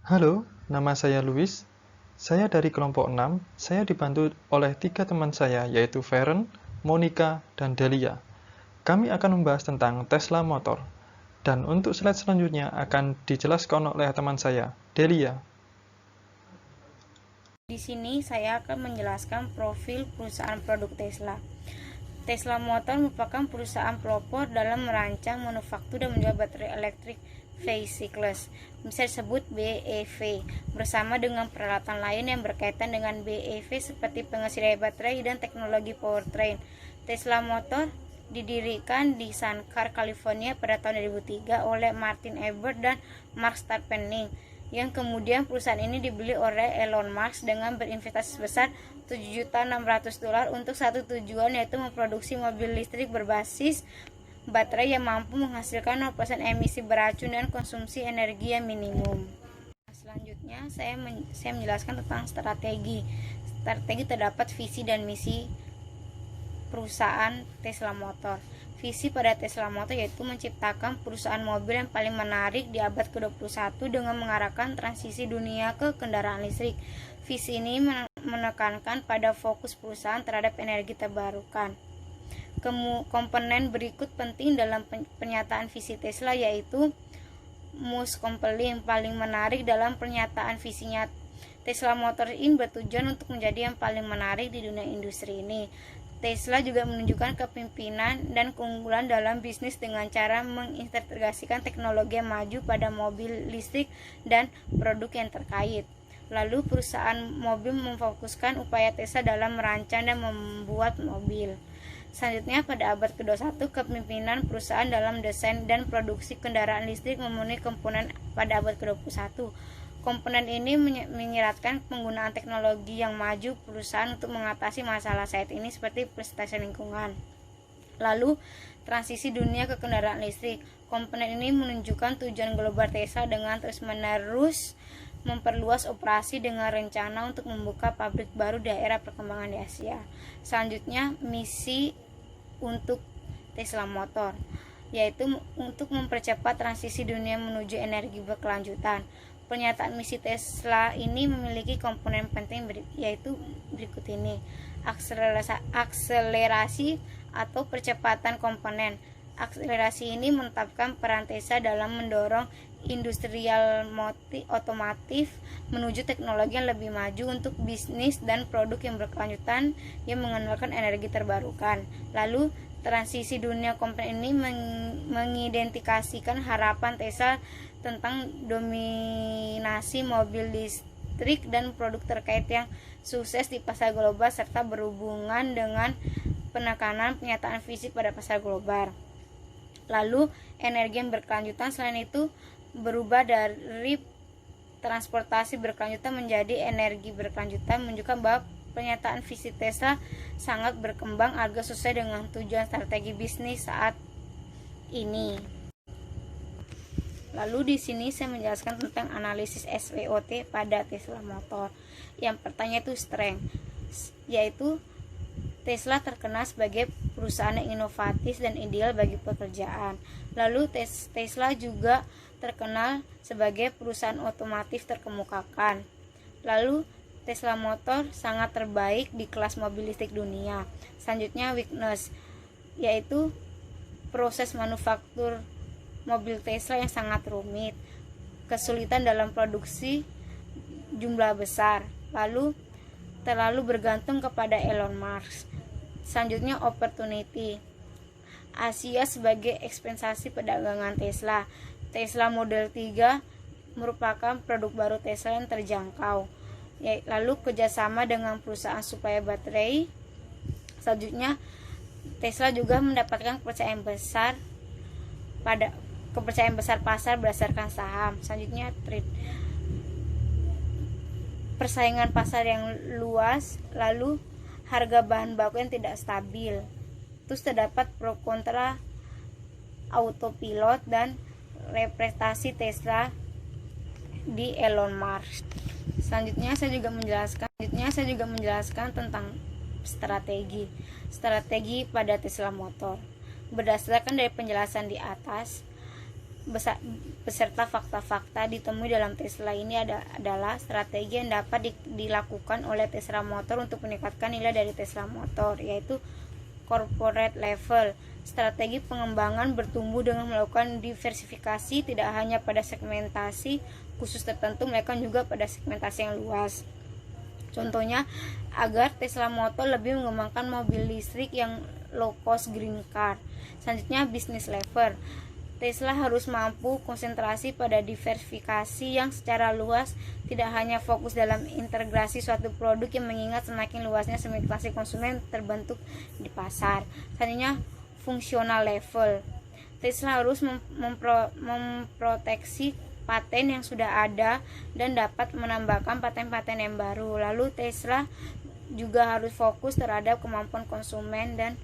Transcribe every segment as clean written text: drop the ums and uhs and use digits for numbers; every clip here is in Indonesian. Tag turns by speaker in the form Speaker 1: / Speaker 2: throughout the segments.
Speaker 1: Halo, nama saya Luis. Saya dari kelompok 6. Saya dibantu oleh 3 teman saya, yaitu Feren, Monica, dan Delia. Kami akan membahas tentang Tesla Motor. Dan untuk slide selanjutnya akan dijelaskan oleh teman saya, Delia.
Speaker 2: Di sini saya akan menjelaskan profil perusahaan produk Tesla. Tesla Motor merupakan perusahaan pelopor dalam merancang, manufaktur, dan menjual baterai elektrik vehicles, bisa disebut BEV, bersama dengan peralatan lain yang berkaitan dengan BEV seperti pengisi daya baterai dan teknologi powertrain. Tesla Motor didirikan di San Car, California pada tahun 2003 oleh Martin Ebert dan Mark Starpenning, yang kemudian perusahaan ini dibeli oleh Elon Musk dengan berinvestasi sebesar $7.600.000 untuk satu tujuan, yaitu memproduksi mobil listrik berbasis baterai yang mampu menghasilkan 0% emisi beracun dan konsumsi energi yang minimum. Selanjutnya saya menjelaskan tentang strategi. Strategi terdapat visi dan misi perusahaan Tesla Motor. Visi pada Tesla Motor yaitu menciptakan perusahaan mobil yang paling menarik di abad ke-21 dengan mengarahkan transisi dunia ke kendaraan listrik. Visi ini menekankan pada fokus perusahaan terhadap energi terbarukan. Komponen berikut penting dalam pernyataan visi Tesla, yaitu most compelling, paling menarik. Dalam pernyataan visinya, Tesla Motor ini bertujuan untuk menjadi yang paling menarik di dunia industri ini. Tesla juga menunjukkan kepemimpinan dan keunggulan dalam bisnis dengan cara mengintegrasikan teknologi yang maju pada mobil listrik dan produk yang terkait. Lalu perusahaan mobil memfokuskan upaya Tesla dalam merancang dan membuat mobil. Selanjutnya, pada abad ke-21, kepemimpinan perusahaan dalam desain dan produksi kendaraan listrik memenuhi komponen pada abad ke-21. Komponen ini menyeratkan penggunaan teknologi yang maju perusahaan untuk mengatasi masalah saat ini seperti prestasi lingkungan. Lalu, transisi dunia ke kendaraan listrik. Komponen ini menunjukkan tujuan global Tesla dengan terus-menerus memperluas operasi dengan rencana untuk membuka pabrik baru di daerah perkembangan di Asia. Selanjutnya, misi untuk Tesla Motor, yaitu untuk mempercepat transisi dunia menuju energi berkelanjutan. Pernyataan misi Tesla ini memiliki komponen penting yaitu berikut ini. Akselerasi atau percepatan komponen. Akselerasi ini menetapkan peran Tesla dalam mendorong industrial otomotif menuju teknologi yang lebih maju untuk bisnis dan produk yang berkelanjutan yang mengandalkan energi terbarukan. Lalu, transisi dunia komponen ini mengidentifikasikan harapan Tesla tentang dominasi mobil listrik dan produk terkait yang sukses di pasar global serta berhubungan dengan penekanan penyataan fisik pada pasar global. Lalu, energi yang berkelanjutan selain itu berubah dari transportasi berkelanjutan menjadi energi berkelanjutan, menunjukkan bahwa pernyataan visi Tesla sangat berkembang agar sesuai dengan tujuan strategi bisnis saat ini. Lalu di sini saya menjelaskan tentang analisis SWOT pada Tesla Motor. Yang pertama itu strength, yaitu Tesla terkenal sebagai perusahaan yang inovatif dan ideal bagi pekerjaan. Lalu Tesla juga terkenal sebagai perusahaan otomotif terkemukakan. Lalu Tesla Motor sangat terbaik di kelas mobil listrik dunia. Selanjutnya weakness, yaitu proses manufaktur mobil Tesla yang sangat rumit, kesulitan dalam produksi jumlah besar, lalu terlalu bergantung kepada Elon Musk. Selanjutnya opportunity, Asia sebagai ekspansi perdagangan Tesla. Tesla Model 3 merupakan produk baru Tesla yang terjangkau. Lalu kerjasama dengan perusahaan suplai baterai. Selanjutnya Tesla juga mendapatkan kepercayaan besar pasar berdasarkan saham. Selanjutnya trade, persaingan pasar yang luas, lalu harga bahan baku yang tidak stabil. Terus terdapat pro kontra autopilot dan representasi Tesla di Elon Musk. Selanjutnya saya juga menjelaskan tentang strategi pada Tesla Motor. Berdasarkan dari penjelasan di atas, beserta fakta-fakta ditemui dalam Tesla ini adalah strategi yang dapat dilakukan oleh Tesla Motor untuk meningkatkan nilai dari Tesla Motor, yaitu corporate level. Strategi pengembangan bertumbuh dengan melakukan diversifikasi tidak hanya pada segmentasi khusus tertentu, melainkan juga pada segmentasi yang luas. Contohnya, agar Tesla Motor lebih mengembangkan mobil listrik yang low cost green car. Selanjutnya, business level. Tesla harus mampu konsentrasi pada diversifikasi yang secara luas, tidak hanya fokus dalam integrasi suatu produk yang mengingat semakin luasnya segmentasi konsumen terbentuk di pasar. Selanjutnya, fungsional level. Tesla harus memproteksi paten yang sudah ada dan dapat menambahkan paten-paten yang baru. Lalu Tesla juga harus fokus terhadap kemampuan konsumen dan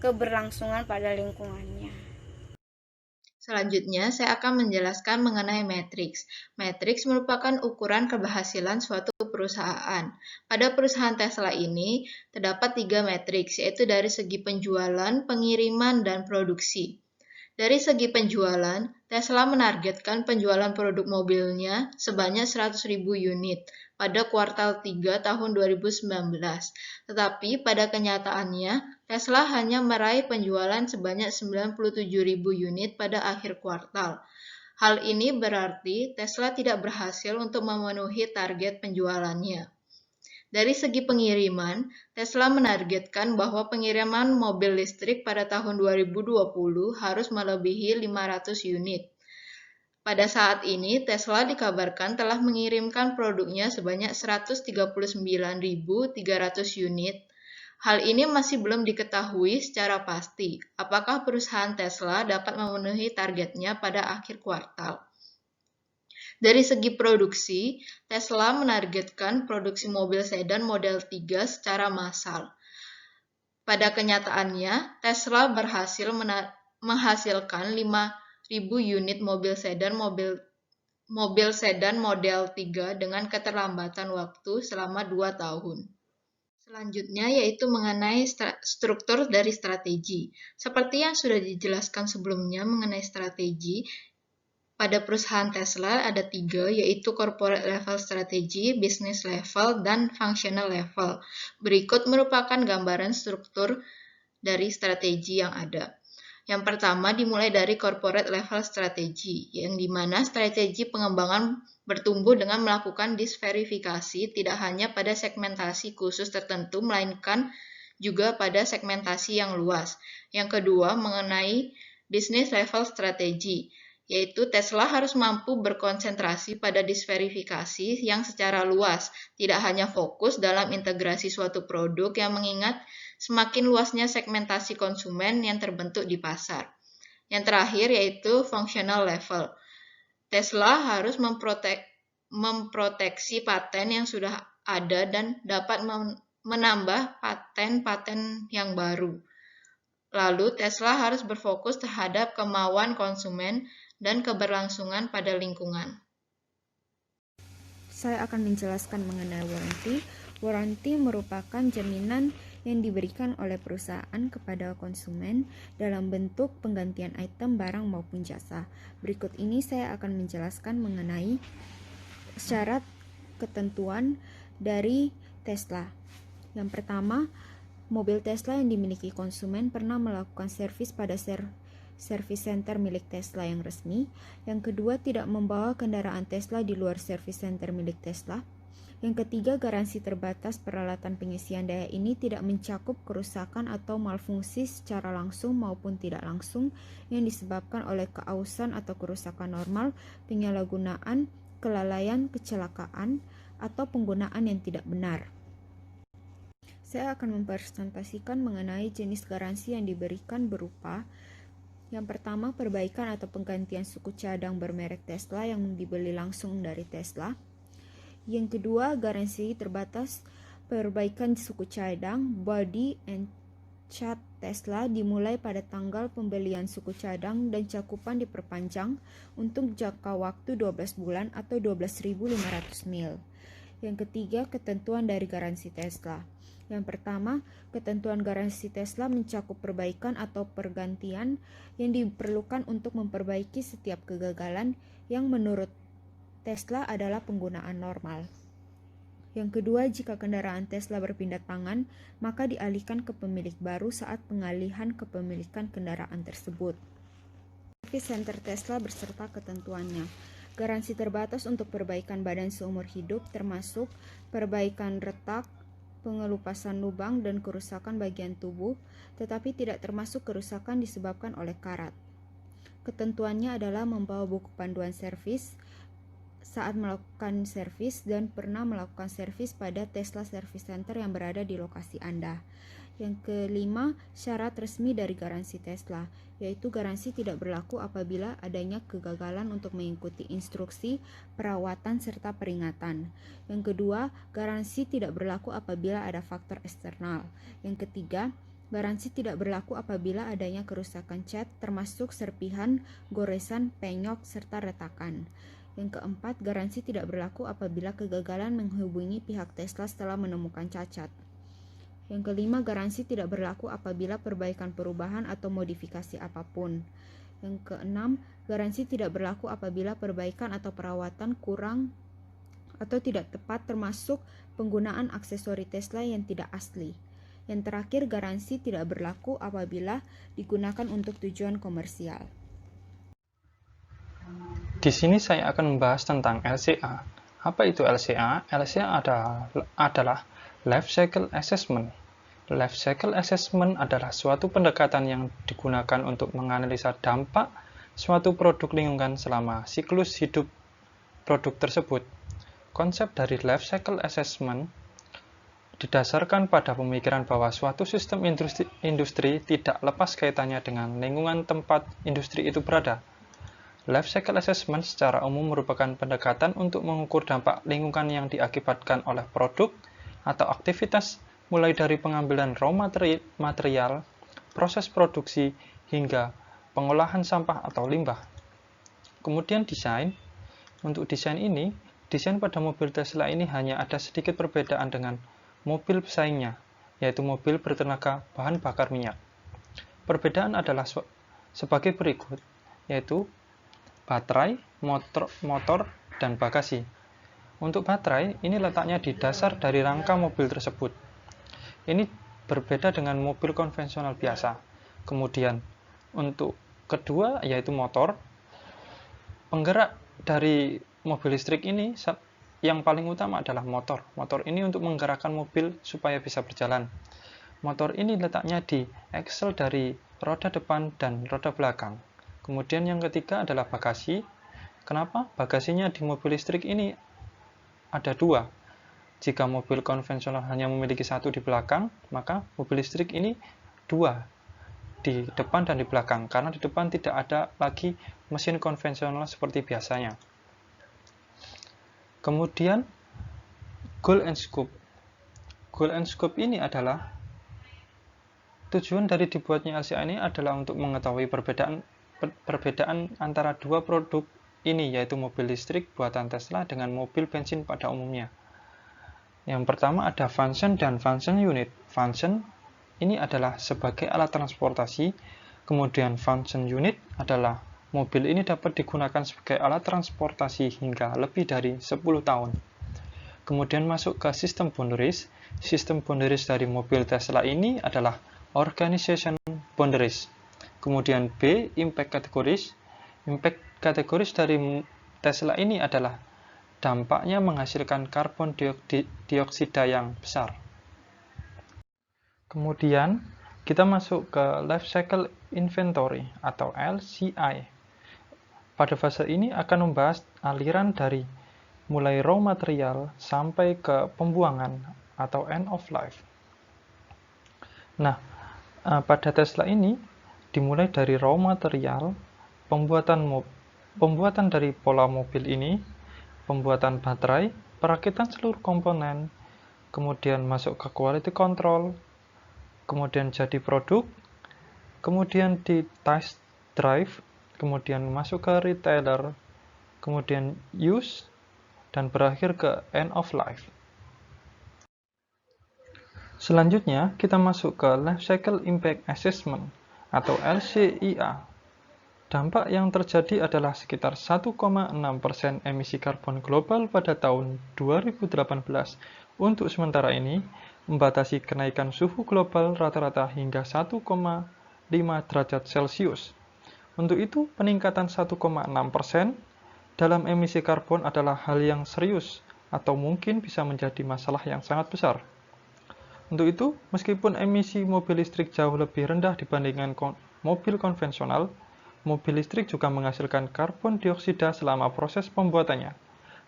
Speaker 2: keberlangsungan pada lingkungannya.
Speaker 3: Selanjutnya, saya akan menjelaskan mengenai matriks. Matriks merupakan ukuran keberhasilan suatu perusahaan. Pada perusahaan Tesla ini, terdapat 3 matriks, yaitu dari segi penjualan, pengiriman, dan produksi. Dari segi penjualan, Tesla menargetkan penjualan produk mobilnya sebanyak 100.000 unit pada kuartal 3 tahun 2019. Tetapi pada kenyataannya, Tesla hanya meraih penjualan sebanyak 97.000 unit pada akhir kuartal. Hal ini berarti Tesla tidak berhasil untuk memenuhi target penjualannya. Dari segi pengiriman, Tesla menargetkan bahwa pengiriman mobil listrik pada tahun 2020 harus melebihi 500 unit. Pada saat ini, Tesla dikabarkan telah mengirimkan produknya sebanyak 139.300 unit. Hal ini masih belum diketahui secara pasti apakah perusahaan Tesla dapat memenuhi targetnya pada akhir kuartal. Dari segi produksi, Tesla menargetkan produksi mobil sedan model 3 secara massal. Pada kenyataannya, Tesla berhasil menghasilkan 5.000 unit mobil sedan model 3 dengan keterlambatan waktu selama 2 tahun. Selanjutnya yaitu mengenai struktur dari strategi. Seperti yang sudah dijelaskan sebelumnya mengenai strategi, pada perusahaan Tesla ada 3, yaitu corporate level strategy, business level, dan functional level. Berikut merupakan gambaran struktur dari strategi yang ada. Yang pertama dimulai dari corporate level strategy, yang dimana strategi pengembangan bertumbuh dengan melakukan disverifikasi tidak hanya pada segmentasi khusus tertentu, melainkan juga pada segmentasi yang luas. Yang kedua mengenai business level strategy, yaitu Tesla harus mampu berkonsentrasi pada disverifikasi yang secara luas, tidak hanya fokus dalam integrasi suatu produk yang mengingat semakin luasnya segmentasi konsumen yang terbentuk di pasar. Yang terakhir yaitu functional level. Tesla harus memproteksi paten yang sudah ada dan dapat menambah paten-paten yang baru. Lalu Tesla harus berfokus terhadap kemauan konsumen dan keberlangsungan pada lingkungan.
Speaker 4: Saya akan menjelaskan mengenai warranty. Warranty merupakan jaminan yang diberikan oleh perusahaan kepada konsumen dalam bentuk penggantian item, barang maupun jasa. Berikut ini saya akan menjelaskan mengenai syarat ketentuan dari Tesla. Yang pertama, mobil Tesla yang dimiliki konsumen pernah melakukan servis pada service center milik Tesla yang resmi. Yang kedua, tidak membawa kendaraan Tesla di luar service center milik Tesla. Yang ketiga, garansi terbatas peralatan pengisian daya ini tidak mencakup kerusakan atau malfungsi secara langsung maupun tidak langsung yang disebabkan oleh keausan atau kerusakan normal, penyalahgunaan, kelalaian, kecelakaan, atau penggunaan yang tidak benar. Saya akan mempresentasikan mengenai jenis garansi yang diberikan berupa: yang pertama, perbaikan atau penggantian suku cadang bermerek Tesla yang dibeli langsung dari Tesla. Yang kedua, garansi terbatas perbaikan suku cadang, body and cat Tesla dimulai pada tanggal pembelian suku cadang dan cakupan diperpanjang untuk jangka waktu 12 bulan atau 12.500 mil. Yang ketiga, ketentuan dari garansi Tesla. Yang pertama, ketentuan garansi Tesla mencakup perbaikan atau pergantian yang diperlukan untuk memperbaiki setiap kegagalan yang menurut Tesla adalah penggunaan normal. Yang kedua, jika kendaraan Tesla berpindah tangan, maka dialihkan ke pemilik baru saat pengalihan kepemilikan kendaraan tersebut. Service center Tesla beserta ketentuannya. Garansi terbatas untuk perbaikan badan seumur hidup termasuk perbaikan retak, pengelupasan lubang, dan kerusakan bagian tubuh, tetapi tidak termasuk kerusakan disebabkan oleh karat. Ketentuannya adalah membawa buku panduan servis saat melakukan servis dan pernah melakukan servis pada Tesla Service Center yang berada di lokasi Anda. Yang kelima, syarat resmi dari garansi Tesla, yaitu garansi tidak berlaku apabila adanya kegagalan untuk mengikuti instruksi, perawatan, serta peringatan. Yang kedua, garansi tidak berlaku apabila ada faktor eksternal. Yang ketiga, garansi tidak berlaku apabila adanya kerusakan cat, termasuk serpihan, goresan, penyok, serta retakan. Yang keempat, garansi tidak berlaku apabila kegagalan menghubungi pihak Tesla setelah menemukan cacat. Yang kelima, garansi tidak berlaku apabila perbaikan, perubahan, atau modifikasi apapun. Yang keenam, garansi tidak berlaku apabila perbaikan atau perawatan kurang atau tidak tepat, termasuk penggunaan aksesori Tesla yang tidak asli. Yang terakhir, garansi tidak berlaku apabila digunakan untuk tujuan komersial.
Speaker 1: Di sini saya akan membahas tentang LCA. Apa itu LCA? LCA adalah Life Cycle Assessment. Life Cycle Assessment adalah suatu pendekatan yang digunakan untuk menganalisa dampak suatu produk lingkungan selama siklus hidup produk tersebut. Konsep dari Life Cycle Assessment didasarkan pada pemikiran bahwa suatu sistem industri tidak lepas kaitannya dengan lingkungan tempat industri itu berada. Life Cycle Assessment secara umum merupakan pendekatan untuk mengukur dampak lingkungan yang diakibatkan oleh produk atau aktivitas, mulai dari pengambilan raw material, proses produksi, hingga pengolahan sampah atau limbah. Kemudian desain. Untuk desain ini, desain pada mobil Tesla ini hanya ada sedikit perbedaan dengan mobil pesaingnya, yaitu mobil bertenaga bahan bakar minyak. Perbedaan adalah sebagai berikut, yaitu baterai, motor, dan bagasi. Untuk baterai, ini letaknya di dasar dari rangka mobil tersebut. Ini berbeda dengan mobil konvensional biasa. Kemudian, untuk kedua, yaitu motor, penggerak dari mobil listrik ini, yang paling utama adalah motor. Motor ini untuk menggerakkan mobil supaya bisa berjalan. Motor ini letaknya di aksel dari roda depan dan roda belakang. Kemudian yang ketiga adalah bagasi. Kenapa? Bagasinya di mobil listrik ini ada dua. Jika mobil konvensional hanya memiliki satu di belakang, maka mobil listrik ini dua, di depan dan di belakang, karena di depan tidak ada lagi mesin konvensional seperti biasanya. Kemudian, goal and scope. Goal and scope ini adalah, tujuan dari dibuatnya LCA ini adalah untuk mengetahui perbedaan antara dua produk ini, yaitu mobil listrik buatan Tesla dengan mobil bensin pada umumnya. Yang pertama ada function dan function unit. Function ini adalah sebagai alat transportasi, kemudian function unit adalah mobil ini dapat digunakan sebagai alat transportasi hingga lebih dari 10 tahun. Kemudian masuk ke sistem boundaries. Sistem boundaries dari mobil Tesla ini adalah organization boundaries. Kemudian B, impact categories. Impact categories dari Tesla ini adalah dampaknya menghasilkan karbon dioksida yang besar. Kemudian kita masuk ke Life Cycle Inventory atau LCI. Pada fase ini akan membahas aliran dari mulai raw material sampai ke pembuangan atau end of life. Nah, pada Tesla ini dimulai dari raw material, pembuatan dari pola mobil ini, pembuatan baterai, perakitan seluruh komponen, kemudian masuk ke quality control, kemudian jadi produk, kemudian di test drive, kemudian masuk ke retailer, kemudian use, dan berakhir ke end of life. Selanjutnya, kita masuk ke Life Cycle Impact Assessment atau LCIA. Dampak yang terjadi adalah sekitar 1,6% emisi karbon global pada tahun 2018. Untuk sementara ini, membatasi kenaikan suhu global rata-rata hingga 1,5 derajat Celcius. Untuk itu, peningkatan 1,6% dalam emisi karbon adalah hal yang serius atau mungkin bisa menjadi masalah yang sangat besar. Untuk itu, meskipun emisi mobil listrik jauh lebih rendah dibandingkan mobil konvensional, mobil listrik juga menghasilkan karbon dioksida selama proses pembuatannya.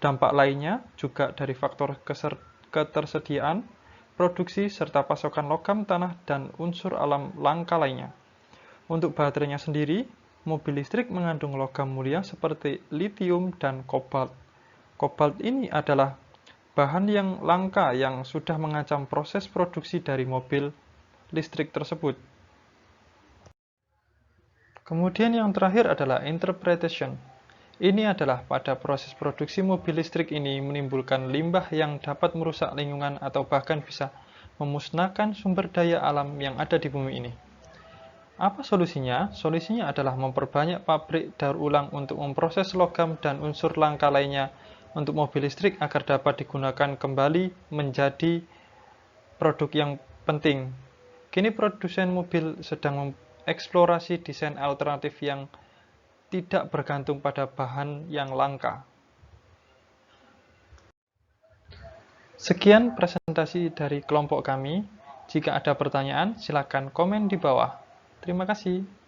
Speaker 1: Dampak lainnya juga dari faktor ketersediaan, produksi, serta pasokan logam tanah dan unsur alam langka lainnya. Untuk baterainya sendiri, mobil listrik mengandung logam mulia seperti litium dan kobalt. Kobalt ini adalah bahan yang langka yang sudah mengancam proses produksi dari mobil listrik tersebut. Kemudian yang terakhir adalah interpretation. Ini adalah pada proses produksi mobil listrik ini menimbulkan limbah yang dapat merusak lingkungan atau bahkan bisa memusnahkan sumber daya alam yang ada di bumi ini. Apa solusinya? Solusinya adalah memperbanyak pabrik daur ulang untuk memproses logam dan unsur langka lainnya untuk mobil listrik agar dapat digunakan kembali menjadi produk yang penting. Kini produsen mobil sedang mengeksplorasi desain alternatif yang tidak bergantung pada bahan yang langka. Sekian presentasi dari kelompok kami. Jika ada pertanyaan, silakan komen di bawah. Terima kasih.